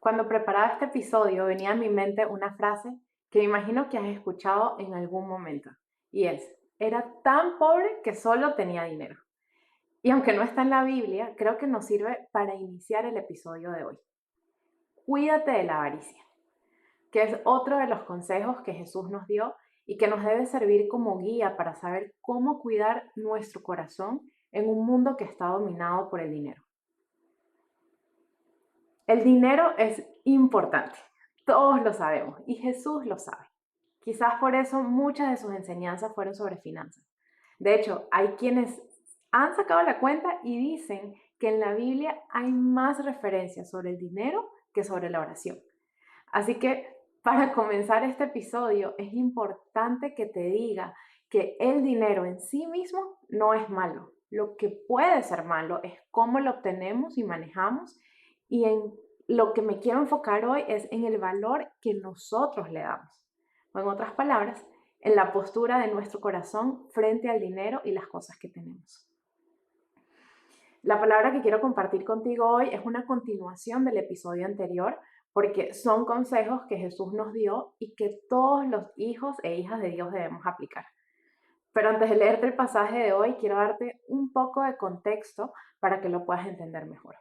Cuando preparaba este episodio venía a mi mente una frase que me imagino que has escuchado en algún momento y era tan pobre que solo tenía dinero. Y aunque no está en la Biblia, creo que nos sirve para iniciar el episodio de hoy. Cuídate de la avaricia, que es otro de los consejos que Jesús nos dio y que nos debe servir como guía para saber cómo cuidar nuestro corazón en un mundo que está dominado por el dinero. El dinero es importante, todos lo sabemos y Jesús lo sabe. Quizás por eso muchas de sus enseñanzas fueron sobre finanzas. De hecho, hay quienes han sacado la cuenta y dicen que en la Biblia hay más referencias sobre el dinero que sobre la oración. Así que para comenzar este episodio es importante que te diga que el dinero en sí mismo no es malo. Lo que puede ser malo es cómo lo obtenemos y manejamos, y en lo que me quiero enfocar hoy es en el valor que nosotros le damos. O en otras palabras, en la postura de nuestro corazón frente al dinero y las cosas que tenemos. La palabra que quiero compartir contigo hoy es una continuación del episodio anterior, porque son consejos que Jesús nos dio y que todos los hijos e hijas de Dios debemos aplicar. Pero antes de leerte el pasaje de hoy, quiero darte un poco de contexto para que lo puedas entender mejor.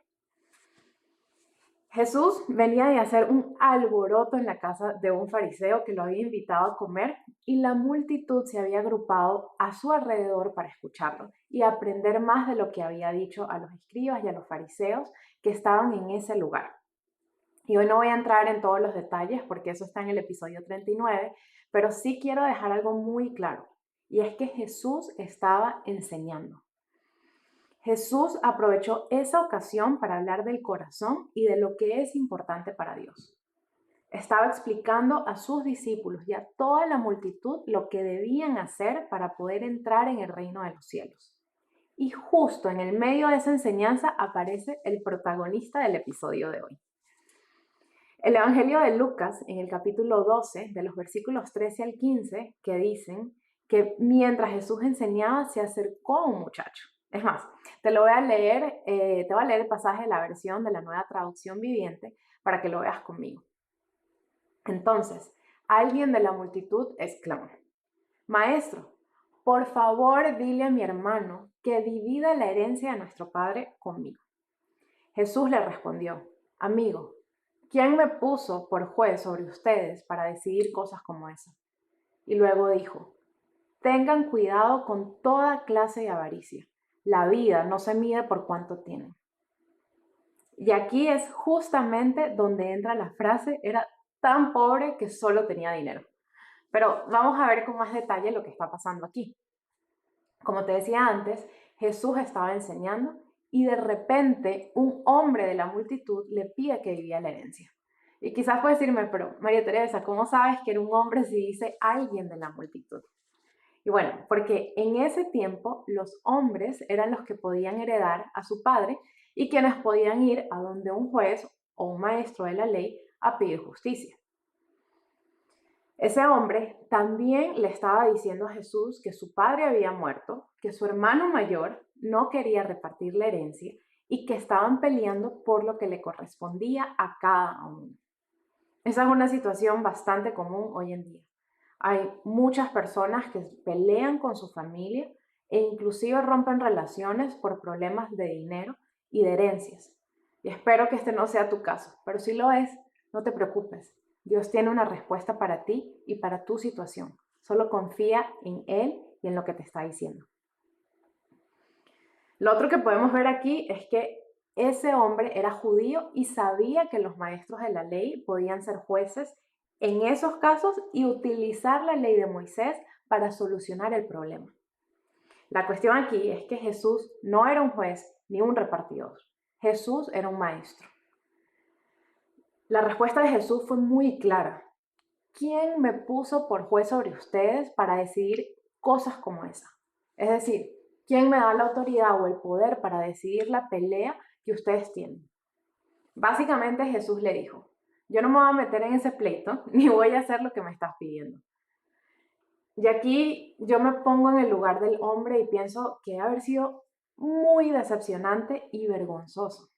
Jesús venía de hacer un alboroto en la casa de un fariseo que lo había invitado a comer, y la multitud se había agrupado a su alrededor para escucharlo y aprender más de lo que había dicho a los escribas y a los fariseos que estaban en ese lugar. Y hoy no voy a entrar en todos los detalles porque eso está en el episodio 39, pero sí quiero dejar algo muy claro, y es que Jesús estaba enseñando. Jesús aprovechó esa ocasión para hablar del corazón y de lo que es importante para Dios. Estaba explicando a sus discípulos y a toda la multitud lo que debían hacer para poder entrar en el reino de los cielos. Y justo en el medio de esa enseñanza aparece el protagonista del episodio de hoy. El Evangelio de Lucas, en el capítulo 12, de los versículos 13 al 15, que dicen que mientras Jesús enseñaba, se acercó un muchacho. Es más, te voy a leer el pasaje de la versión de la Nueva Traducción Viviente para que lo veas conmigo. Entonces, alguien de la multitud exclamó: Maestro, por favor dile a mi hermano que divida la herencia de nuestro padre conmigo. Jesús le respondió: Amigo, ¿quién me puso por juez sobre ustedes para decidir cosas como esa? Y luego dijo: Tengan cuidado con toda clase de avaricia. La vida no se mide por cuánto tienen. Y aquí es justamente donde entra la frase: era tan pobre que solo tenía dinero. Pero vamos a ver con más detalle lo que está pasando aquí. Como te decía antes, Jesús estaba enseñando y de repente un hombre de la multitud le pide que divida la herencia. Y quizás puedes decirme: pero María Teresa, ¿cómo sabes que era un hombre si dice alguien de la multitud? Y bueno, porque en ese tiempo los hombres eran los que podían heredar a su padre y quienes podían ir a donde un juez o un maestro de la ley a pedir justicia. Ese hombre también le estaba diciendo a Jesús que su padre había muerto, que su hermano mayor no quería repartir la herencia y que estaban peleando por lo que le correspondía a cada uno. Esa es una situación bastante común hoy en día. Hay muchas personas que pelean con su familia e inclusive rompen relaciones por problemas de dinero y de herencias. Y espero que este no sea tu caso, pero si lo es, no te preocupes. Dios tiene una respuesta para ti y para tu situación. Solo confía en Él y en lo que te está diciendo. Lo otro que podemos ver aquí es que ese hombre era judío y sabía que los maestros de la ley podían ser jueces en esos casos y utilizar la ley de Moisés para solucionar el problema. La cuestión aquí es que Jesús no era un juez ni un repartidor. Jesús era un maestro. La respuesta de Jesús fue muy clara: ¿quién me puso por juez sobre ustedes para decidir cosas como esa? Es decir, ¿quién me da la autoridad o el poder para decidir la pelea que ustedes tienen? Básicamente Jesús le dijo: yo no me voy a meter en ese pleito, ni voy a hacer lo que me estás pidiendo. Y aquí yo me pongo en el lugar del hombre y pienso que debe haber sido muy decepcionante y vergonzoso.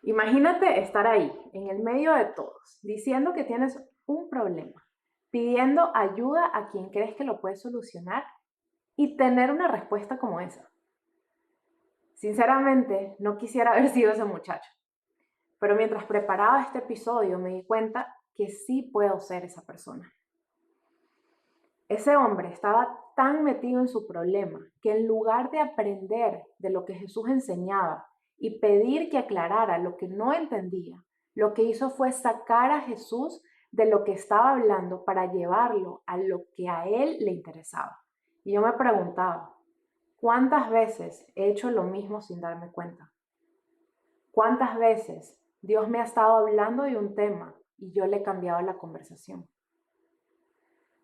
Imagínate estar ahí, en el medio de todos, diciendo que tienes un problema, pidiendo ayuda a quien crees que lo puede solucionar y tener una respuesta como esa. Sinceramente, no quisiera haber sido ese muchacho, pero mientras preparaba este episodio me di cuenta que sí puedo ser esa persona. Ese hombre estaba tan metido en su problema que en lugar de aprender de lo que Jesús enseñaba y pedir que aclarara lo que no entendía, lo que hizo fue sacar a Jesús de lo que estaba hablando para llevarlo a lo que a él le interesaba. Y yo me preguntaba, ¿cuántas veces he hecho lo mismo sin darme cuenta? ¿Cuántas veces Dios me ha estado hablando de un tema y yo le he cambiado la conversación?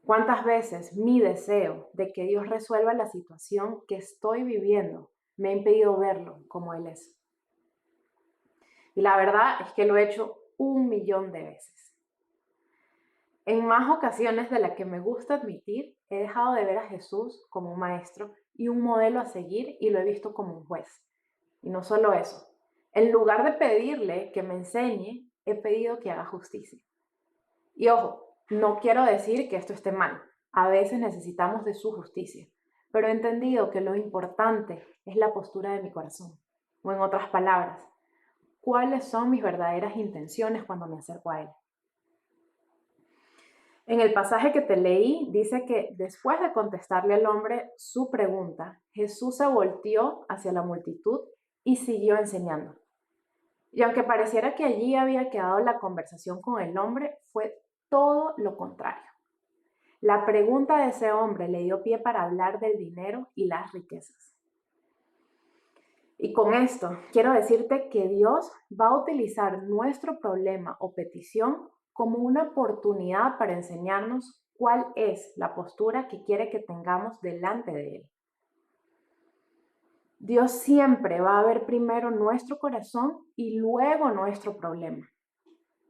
¿Cuántas veces mi deseo de que Dios resuelva la situación que estoy viviendo me ha impedido verlo como Él es? Y la verdad es que lo he hecho 1.000.000 de veces. En más ocasiones de las que me gusta admitir, he dejado de ver a Jesús como un maestro y un modelo a seguir y lo he visto como un juez. Y no solo eso, en lugar de pedirle que me enseñe, he pedido que haga justicia. Y ojo, no quiero decir que esto esté mal. A veces necesitamos de su justicia, pero he entendido que lo importante es la postura de mi corazón. O en otras palabras, ¿cuáles son mis verdaderas intenciones cuando me acerco a Él? En el pasaje que te leí dice que después de contestarle al hombre su pregunta, Jesús se volteó hacia la multitud y siguió enseñando. Y aunque pareciera que allí había quedado la conversación con el hombre, fue todo lo contrario. La pregunta de ese hombre le dio pie para hablar del dinero y las riquezas. Y con esto quiero decirte que Dios va a utilizar nuestro problema o petición como una oportunidad para enseñarnos cuál es la postura que quiere que tengamos delante de Él. Dios siempre va a ver primero nuestro corazón y luego nuestro problema.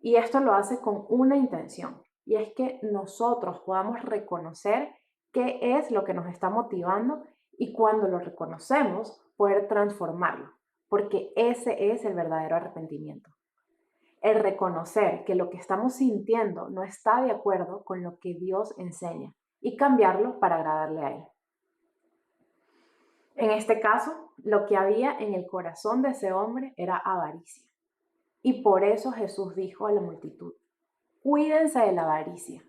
Y esto lo hace con una intención, y es que nosotros podamos reconocer qué es lo que nos está motivando y cuando lo reconocemos, poder transformarlo, porque ese es el verdadero arrepentimiento. El reconocer que lo que estamos sintiendo no está de acuerdo con lo que Dios enseña y cambiarlo para agradarle a Él. En este caso, lo que había en el corazón de ese hombre era avaricia. Y por eso Jesús dijo a la multitud, cuídense de la avaricia.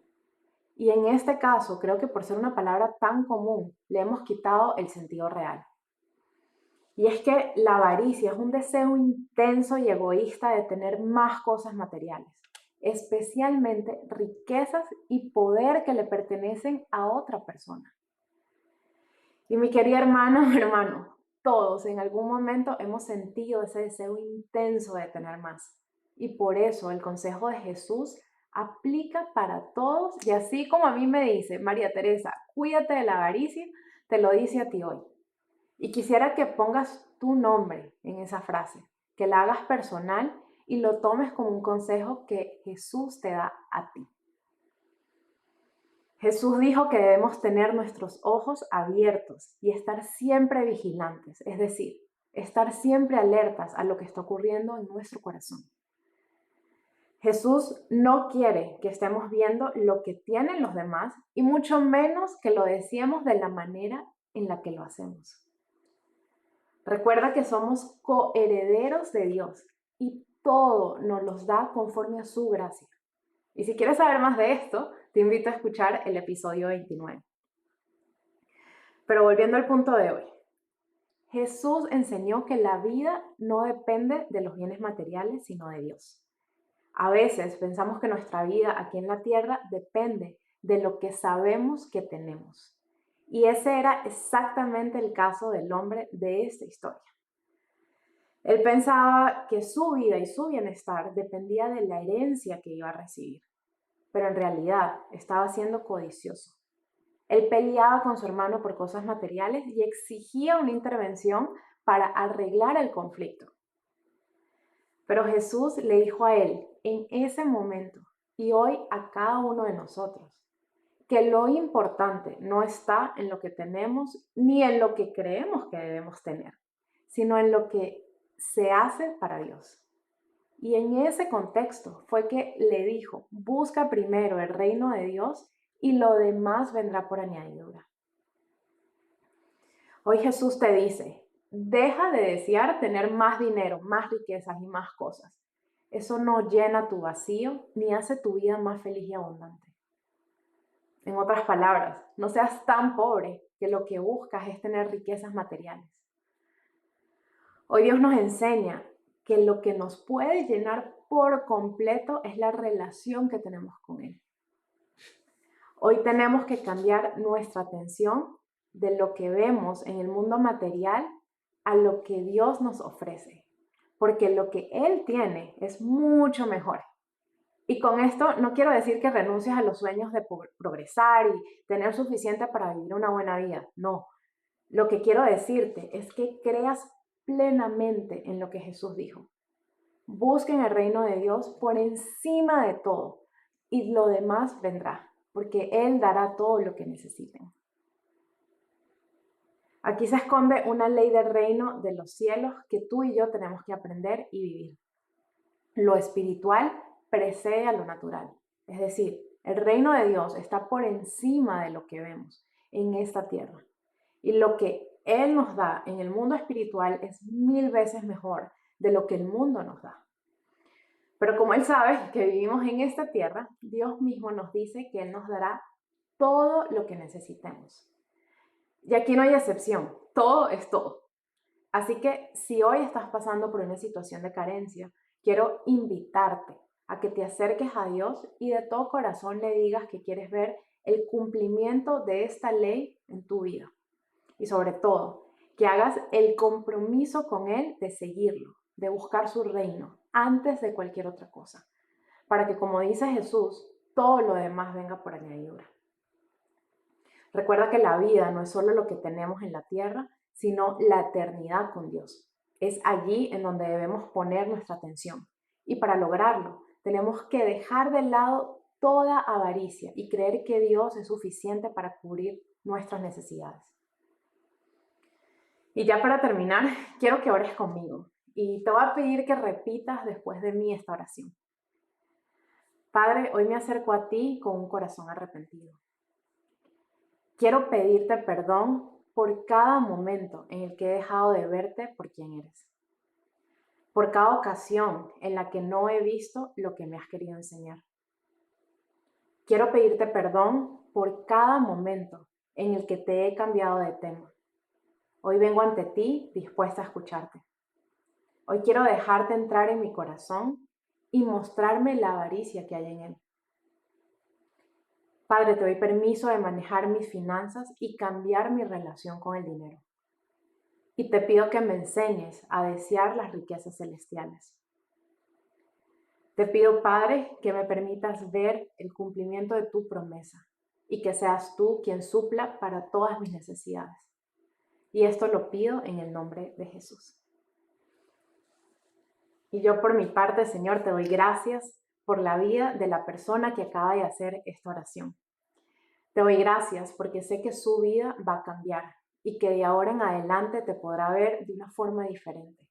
Y en este caso, creo que por ser una palabra tan común, le hemos quitado el sentido real. Y es que la avaricia es un deseo intenso y egoísta de tener más cosas materiales, especialmente riquezas y poder que le pertenecen a otra persona. Y mi querido hermano, hermano, todos en algún momento hemos sentido ese deseo intenso de tener más. Y por eso el consejo de Jesús aplica para todos y así como a mí me dice, María Teresa, cuídate de la avaricia, te lo dice a ti hoy. Y quisiera que pongas tu nombre en esa frase, que la hagas personal y lo tomes como un consejo que Jesús te da a ti. Jesús dijo que debemos tener nuestros ojos abiertos y estar siempre vigilantes, es decir, estar siempre alertas a lo que está ocurriendo en nuestro corazón. Jesús no quiere que estemos viendo lo que tienen los demás y mucho menos que lo deseemos de la manera en la que lo hacemos. Recuerda que somos coherederos de Dios y todo nos los da conforme a su gracia. Y si quieres saber más de esto, te invito a escuchar el episodio 29. Pero volviendo al punto de hoy, Jesús enseñó que la vida no depende de los bienes materiales, sino de Dios. A veces pensamos que nuestra vida aquí en la tierra depende de lo que sabemos que tenemos. Y ese era exactamente el caso del hombre de esta historia. Él pensaba que su vida y su bienestar dependía de la herencia que iba a recibir, pero en realidad estaba siendo codicioso. Él peleaba con su hermano por cosas materiales y exigía una intervención para arreglar el conflicto. Pero Jesús le dijo a él en ese momento y hoy a cada uno de nosotros que lo importante no está en lo que tenemos ni en lo que creemos que debemos tener, sino en lo que se hace para Dios. Y en ese contexto fue que le dijo, busca primero el reino de Dios y lo demás vendrá por añadidura. Hoy Jesús te dice, deja de desear tener más dinero, más riquezas y más cosas. Eso no llena tu vacío ni hace tu vida más feliz y abundante. En otras palabras, no seas tan pobre que lo que buscas es tener riquezas materiales. Hoy Dios nos enseña que lo que nos puede llenar por completo es la relación que tenemos con Él. Hoy tenemos que cambiar nuestra atención de lo que vemos en el mundo material a lo que Dios nos ofrece, porque lo que Él tiene es mucho mejor. Y con esto no quiero decir que renuncies a los sueños de progresar y tener suficiente para vivir una buena vida, no. Lo que quiero decirte es que creas plenamente en lo que Jesús dijo. Busquen el reino de Dios por encima de todo y lo demás vendrá, porque Él dará todo lo que necesiten. Aquí se esconde una ley del reino de los cielos que tú y yo tenemos que aprender y vivir. Lo espiritual precede a lo natural. Es decir, el reino de Dios está por encima de lo que vemos en esta tierra. Y lo que Él nos da en el mundo espiritual es 1000 veces mejor de lo que el mundo nos da. Pero como Él sabe que vivimos en esta tierra, Dios mismo nos dice que Él nos dará todo lo que necesitemos. Y aquí no hay excepción, todo es todo. Así que si hoy estás pasando por una situación de carencia, quiero invitarte a que te acerques a Dios y de todo corazón le digas que quieres ver el cumplimiento de esta ley en tu vida. Y sobre todo, que hagas el compromiso con Él de seguirlo, de buscar su reino antes de cualquier otra cosa, para que, como dice Jesús, todo lo demás venga por añadidura. Recuerda que la vida no es solo lo que tenemos en la tierra, sino la eternidad con Dios. Es allí en donde debemos poner nuestra atención. Y para lograrlo, tenemos que dejar de lado toda avaricia y creer que Dios es suficiente para cubrir nuestras necesidades. Y ya para terminar, quiero que ores conmigo. Y te voy a pedir que repitas después de mí esta oración. Padre, hoy me acerco a ti con un corazón arrepentido. Quiero pedirte perdón por cada momento en el que he dejado de verte por quien eres. Por cada ocasión en la que no he visto lo que me has querido enseñar. Quiero pedirte perdón por cada momento en el que te he cambiado de tema. Hoy vengo ante ti dispuesta a escucharte. Hoy quiero dejarte entrar en mi corazón y mostrarme la avaricia que hay en él. Padre, te doy permiso de manejar mis finanzas y cambiar mi relación con el dinero. Y te pido que me enseñes a desear las riquezas celestiales. Te pido, Padre, que me permitas ver el cumplimiento de tu promesa y que seas tú quien supla para todas mis necesidades. Y esto lo pido en el nombre de Jesús. Y yo por mi parte, Señor, te doy gracias por la vida de la persona que acaba de hacer esta oración. Te doy gracias porque sé que su vida va a cambiar y que de ahora en adelante te podrá ver de una forma diferente.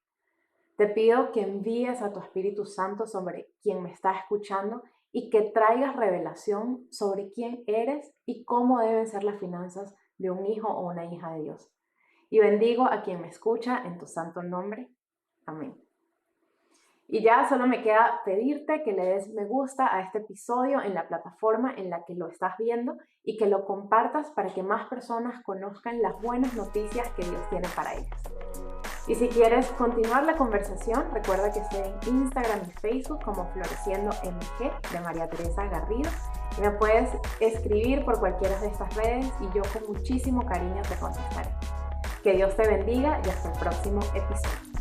Te pido que envíes a tu Espíritu Santo sobre quien me está escuchando y que traigas revelación sobre quién eres y cómo deben ser las finanzas de un hijo o una hija de Dios. Y bendigo a quien me escucha en tu santo nombre. Amén. Y ya solo me queda pedirte que le des me gusta a este episodio en la plataforma en la que lo estás viendo y que lo compartas para que más personas conozcan las buenas noticias que Dios tiene para ellas. Y si quieres continuar la conversación, recuerda que estoy en Instagram y Facebook como Floreciendo MG de María Teresa Garrido. Y me puedes escribir por cualquiera de estas redes y yo con muchísimo cariño te contestaré. Que Dios te bendiga y hasta el próximo episodio.